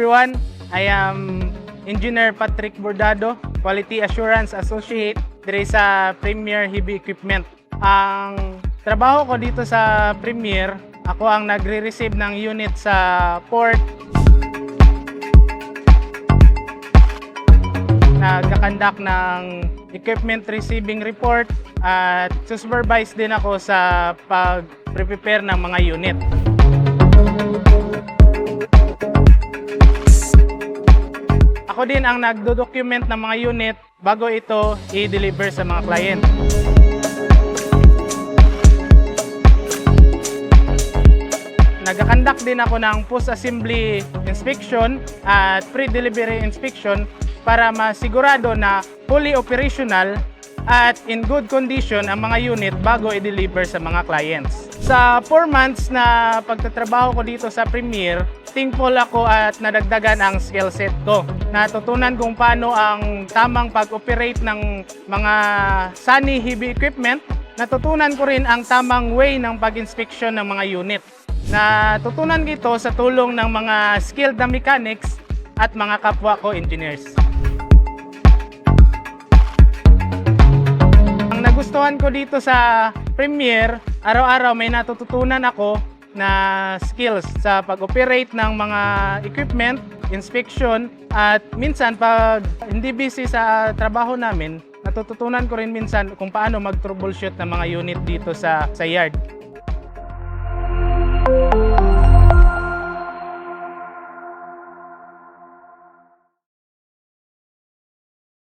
everyone. I am Engineer Patrick Bordado, Quality Assurance Associate diri sa Premier Heavy Equipment. Ang trabaho ko dito sa Premier, ako ang nagre-receive ng unit sa port, nagkakandak ng equipment receiving report, at supervise din ako sa pag-prepare ng mga unit. Ako din ang nagdo-document ng mga unit bago ito i-deliver sa mga client. Nagkakandak din ako ng post-assembly inspection at pre-delivery inspection para masigurado na fully operational at in good condition ang mga unit bago i-deliver sa mga clients. Sa 4 months na pagtatrabaho ko dito sa Premier, thankful ako at nadagdagan ang skill set ko. Natutunan kung paano ang tamang pag-operate ng mga sunny heavy equipment. Natutunan ko rin ang tamang way ng pag-inspection ng mga unit. Natutunan ko ito sa tulong ng mga skilled na mechanics at mga kapwa ko engineers. Ang nagustuhan ko dito sa Premier, araw-araw may natututunan ako na skills sa pag-operate ng mga equipment, inspection, at minsan pag hindi busy sa trabaho namin, natututunan ko rin minsan kung paano mag-troubleshoot ng mga unit dito sa yard.